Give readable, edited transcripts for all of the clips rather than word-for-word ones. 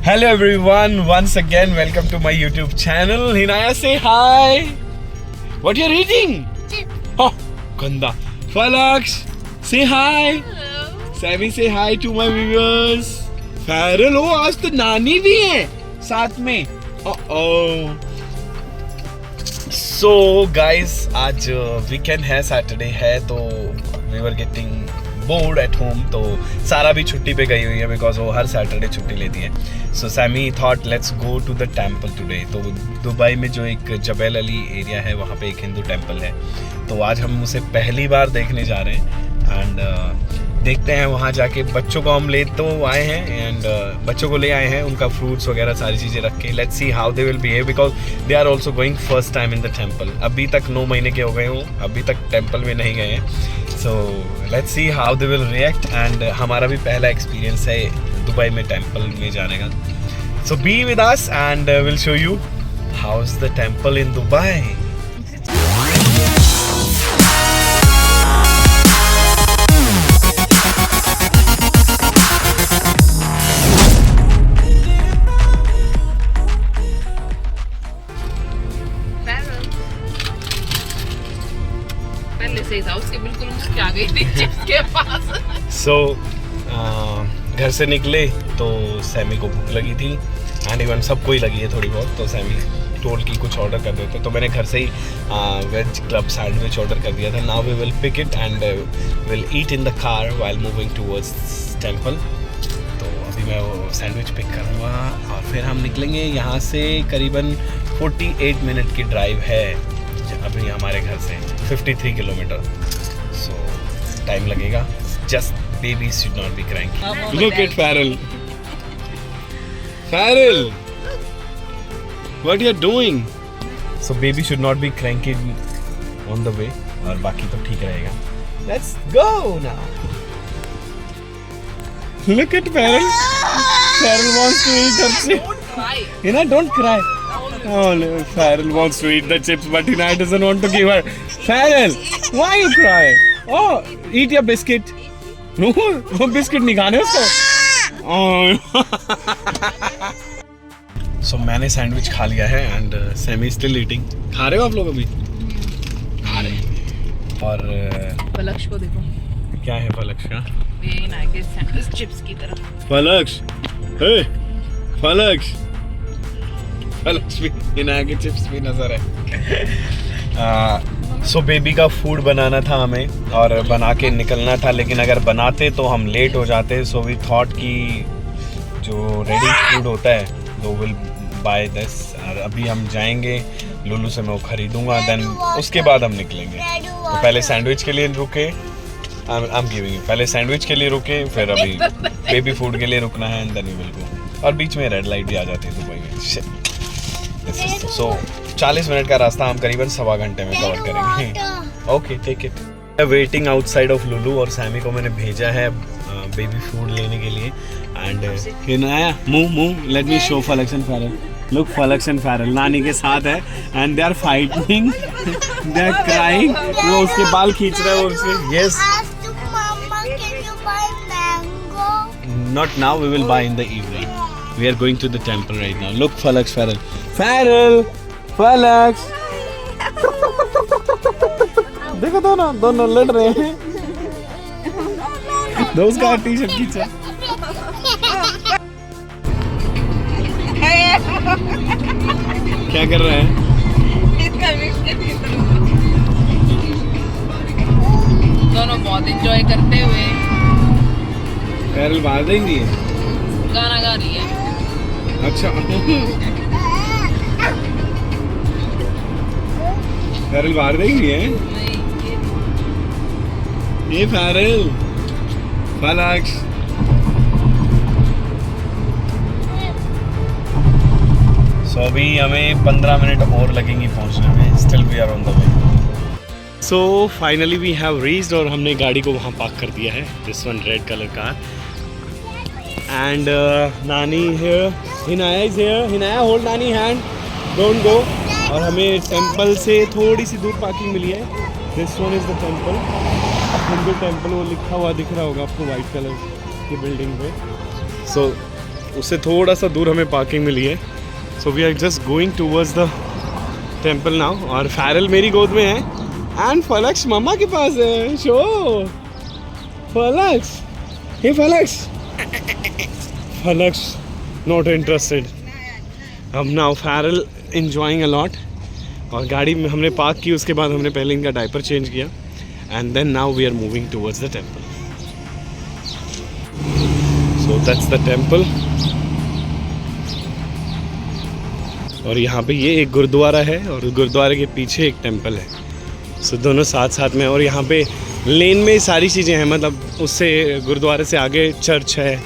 Hello everyone, once again welcome to my YouTube channel. Hinaya, say hi. What you're eating? Chips. Oh, ganda. Falaksh, say hi. Hello. Sammy, say hi to my viewers. Farrell, oh आज तो नानी भी है साथ में. Oh. So guys, आज weekend है, Saturday है, तो we were getting bored at home. तो सारा भी छुट्टी पे गई हुई है because वो हर सैटरडे छुट्टी लेती है. So Sammy thought let's go to the temple today. तो दुबई में जो एक जबल अली एरिया है वहाँ पे एक हिंदू टेम्पल है, तो आज हम उसे पहली बार देखने जा रहे हैं. एंड देखते हैं वहाँ जाके. बच्चों को हम ले तो आए हैं एंड बच्चों को ले आए हैं, उनका फ्रूट्स वगैरह सारी चीज़ें रख के. Let's see how they will behave because they are also going first time in the temple. अभी तक 9 महीने के हो गए हों, अभी तक टेम्पल में नहीं गए हैं. So let's see how they will react. And हमारा भी पहला एक्सपीरियंस है दुबई में टेम्पल में जाने का. So be with us and will show you how is the temple in Dubai. पहले से था उसके बिल्कुल मुझे आ गई थी चिप्स के पास. सो घर से निकले तो सैमी को भूख लगी थी एंड इवन सबको ही लगी है थोड़ी बहुत. तो सैमी टोल की कुछ ऑर्डर कर देते, तो मैंने घर से ही वेज क्लब सैंडविच ऑर्डर कर दिया था. Now we will pick it and will eat in the car while moving towards temple. तो अभी मैं वो सैंडविच पिक करूँगा और फिर हम निकलेंगे यहाँ से. करीबन 48 मिनट की ड्राइव है अभी हमारे घर से, 53 किलोमीटर. सो टाइम लगेगा. Just babies should not be cranky. Look at Farrell. Farrell, what you're doing? So baby should not be cranky on the way. और बाकी तो ठीक रहेगा. Let's go now. Look at Farrell. Farrell wants to eat the chips. Don't cry. Hina, don't cry. Oh, Farrell wants to eat the chips, but Hina doesn't want to give her. Farrell, why you cry? Oh, eat your biscuit. No, वो biscuit नहीं खाने उसको. So मैंने sandwich खा लिया है and Sami still eating. खा रहे हो आप लोग अभी? खा रहे. और फलक्ष को देखो, क्या है फलक्ष का? ये नाइके सैंडविच चिप्स की तरह. फलक्ष, हे फलक्ष. फलक्ष भी बिना के चिप्स भी नजर है. सो बेबी का फूड बनाना था हमें और बना के निकलना था, लेकिन अगर बनाते तो हम लेट हो जाते. सो वी थॉट कि जो रेडी फूड होता है वो विल बाय दिस. और अभी हम जाएंगे लुलू से, मैं वो खरीदूंगा, देन उसके बाद हम निकलेंगे. तो पहले सैंडविच के लिए रुके, आई एम गिविंग यू. पहले सैंडविच के लिए रुके, फिर अभी बेबी फूड के लिए रुकना है and then we will go. और बीच में रेड लाइट भी आ जाती है दुबई में. सो 40 मिनट का रास्ता हम करीबन 1.25 घंटे में कवर करेंगे. Okay, take it. Waiting outside of Lulu और सैमी को मैंने भेजा है बेबी फूड लेने के लिए. And Hinaya, move let me show Falaks and Farrell. Look, Falaks and Farrell नानी के साथ है and they are fighting, they are crying. वो उसके बाल खींच रहा है उसके. Yes, not now, we will buy in the evening. We are going to the temple right now. Look, Falaksh, Farrell, Falaksh. देखो दोनों लड़ रहे हैं. दो उसका टी-शर्ट खींचा. क्या कर रहे हैं? दोनों बहुत एंजॉय करते हुए फैरल बाहर देंगी, गाना गा रही है. अच्छा. फैरल बाहर देंगी है. ये फैरल, फलक्ष. सो अभी हमें 15 मिनट और लगेंगी पहुंचने में. Still we are on the way. So finally we have reached और हमने गाड़ी को वहाँ पार्क कर दिया है. This one red colour car. And नानी here, Hinaya is here. Hinaya, hold नानी हैंड, डोंट गो. और हमें टेंपल से थोड़ी सी दूर पार्किंग मिली है. This one is the temple, Hindu temple. वो लिखा हुआ दिख रहा होगा आपको वाइट कलर की बिल्डिंग पे. सो उससे थोड़ा सा दूर हमें पार्किंग मिली है. So we are just going towards the temple now. और फैरल मेरी गोद में है एंड फलक्स मम्मा के पास है. Show Falaks, hey Falaks. Falaks not interested. अब now Farrell enjoying a lot. और गाड़ी में हमने पार्क की, उसके बाद हमने पहले इनका डायपर चेंज किया and then now we are moving towards the temple. So that's the temple. और यहाँ पे ये एक गुरुद्वारा है और गुरुद्वारे के पीछे एक टेम्पल है. सो दोनों साथ साथ में. और यहाँ पे लेन में सारी चीज़ें हैं, मतलब उससे गुरुद्वारे से आगे चर्च है.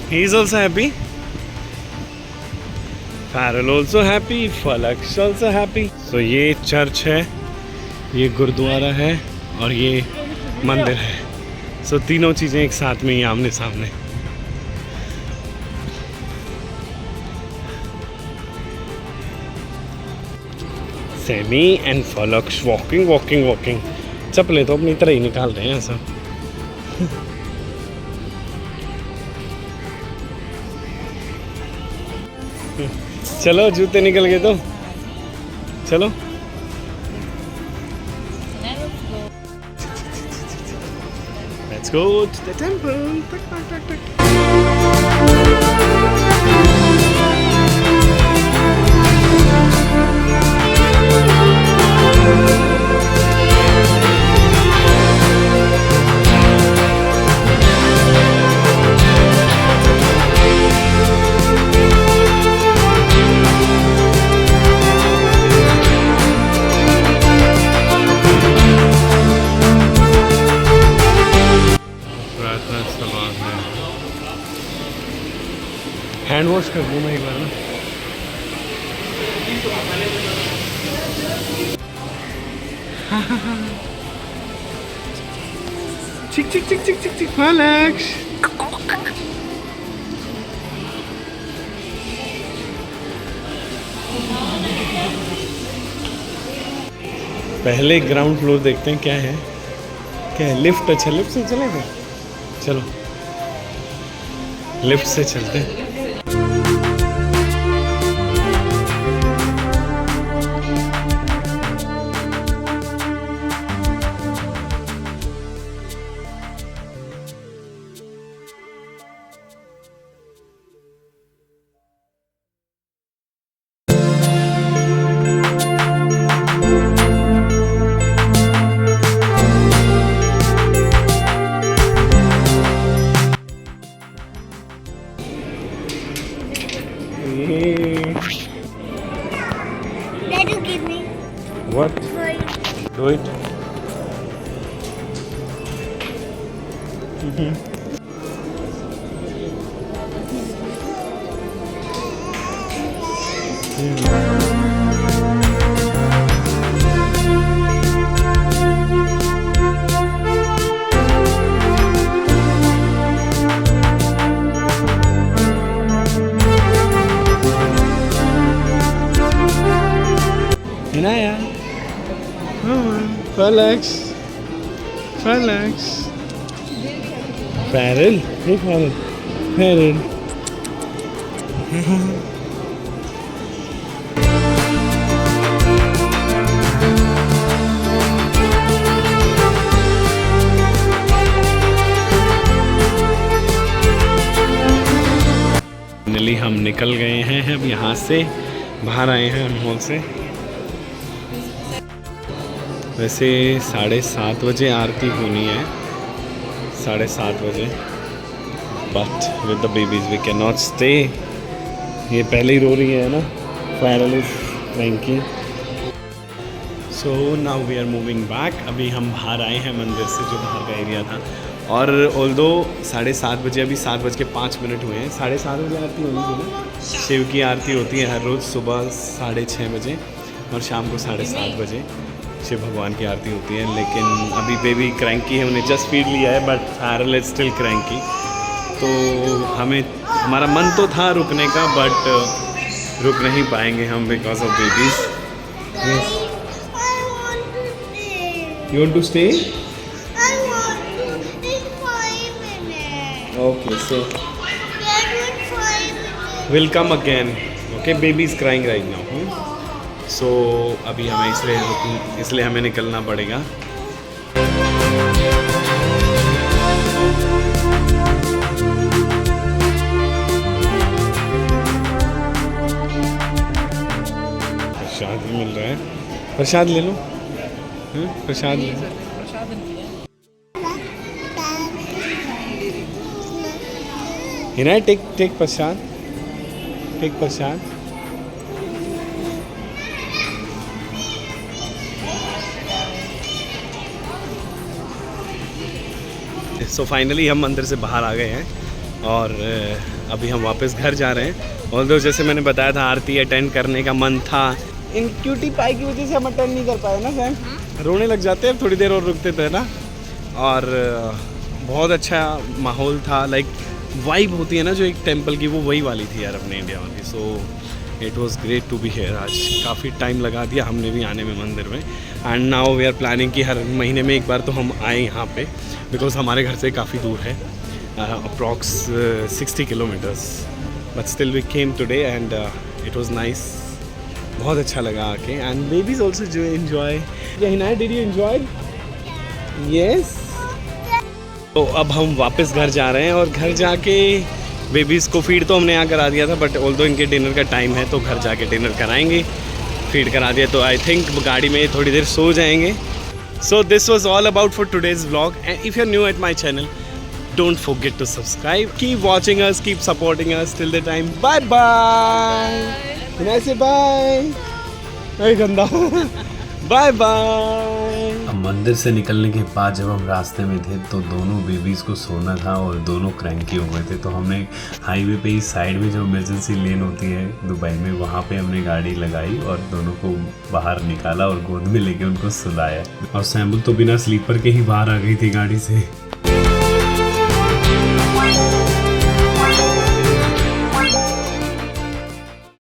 He is also happy. Farrell also happy. Falak also happy. So ये चर्च है, ये गुरुद्वारा है और ये मंदिर है. So तीनों चीज़ें एक साथ में ही आमने सामने. Sammy and Falak walking. चप्पलें तो अपनी तरह ही निकाल रहे हैं सब. चलो जूते निकल गए तो चलो. Let's go to the temple. Tak. Hand wash कर दूँ मैं एक बार ना. चिक फलक्स. पहले ग्राउंड फ्लोर देखते हैं क्या है. क्या है? लिफ्ट. अच्छा लिफ्ट से चले थे. चलो लिफ्ट से चलते हैं. Dad, you give me. What? Do it. Inaya. Falax. Farrell. Hey Farrell. Finally हम निकल गए हैं अब यहाँ से. बाहर आए हैं मॉल से. वैसे 7:30 बजे आरती होनी है. 7:30 बजे. But with the babies we can not stay. ये पहले ही रो रही है ना. Farrell is cranky. So now we are moving back. अभी हम बाहर आए हैं मंदिर से, जो बाहर का एरिया था. और ऑल्दो 7:30 बजे, अभी 7:05 हुए हैं. 7:30 बजे आरती होनी थी ना. शिव की आरती होती है हर रोज़ सुबह 6:30 बजे और शाम को 7:30 बजे. शिव भगवान की आरती होती है। लेकिन अभी बेबी क्रैंकी है, उन्हें जस्ट फीड लिया है बट हारल इज स्टिल क्रैंकी। तो हमारा मन तो था रुकने का बट रुक नहीं पाएंगे हम because of babies. You want to stay? Okay, so we'll come again. Okay, baby is crying right now. So अभी हमें इसलिए हमें निकलना पड़ेगा। प्रसाद भी मिल रहा है, प्रसाद ले लो। प्रसाद ले लो। हिना टेक प्रसाद, टेक प्रसाद। सो फाइनली हम मंदिर से बाहर आ गए हैं और अभी हम वापस घर जा रहे हैं। और जैसे मैंने बताया था आरती अटेंड करने का मन था, इन क्यूटी पाई की वजह से हम अटेंड नहीं कर पाए ना सैम, रोने लग जाते हैं, थोड़ी देर और रुकते थे ना। और बहुत अच्छा माहौल था, लाइक वाइब होती है ना जो एक टेंपल की, वो वही वाली थी यार अपने इंडिया वाली। So it was great to be here. आज काफ़ी टाइम लगा दिया हमने भी आने में मंदिर में। And now we are planning कि हर महीने में एक बार तो हम आए यहाँ पे, बिकॉज हमारे घर से काफ़ी दूर है, approx 60 kilometres. But still we came today and it was nice. बहुत अच्छा लगा आके। एंड बेबीज ऑल्सो जो enjoy. Did you enjoy? Yes. तो अब हम वापस घर जा रहे हैं और घर जाके बेबीज़ को फीड तो हमने यहाँ करा दिया था, बट ऑल्दो इनके डिनर का टाइम है तो घर जाके डिनर कराएंगे। फीड करा दिया तो आई थिंक गाड़ी में थोड़ी देर सो जाएंगे। So this was all about for today's vlog. And if you are new at my channel, don't forget to subscribe. Keep watching us, keep supporting us. Till the time, bye bye. Say bye गंदा bye bye. अब मंदिर से निकलने के बाद जब हम रास्ते में थे तो दोनों बेबीज़ को सोना था और दोनों क्रैंकी हो गए थे। तो हमने हाईवे पे ही साइड में जो इमरजेंसी लेन होती है दुबई में, वहाँ पे हमने गाड़ी लगाई और दोनों को बाहर निकाला और गोद में लेके उनको सुलाया। और सैम्बुल तो बिना स्लीपर के ही बाहर आ गई थी गाड़ी से।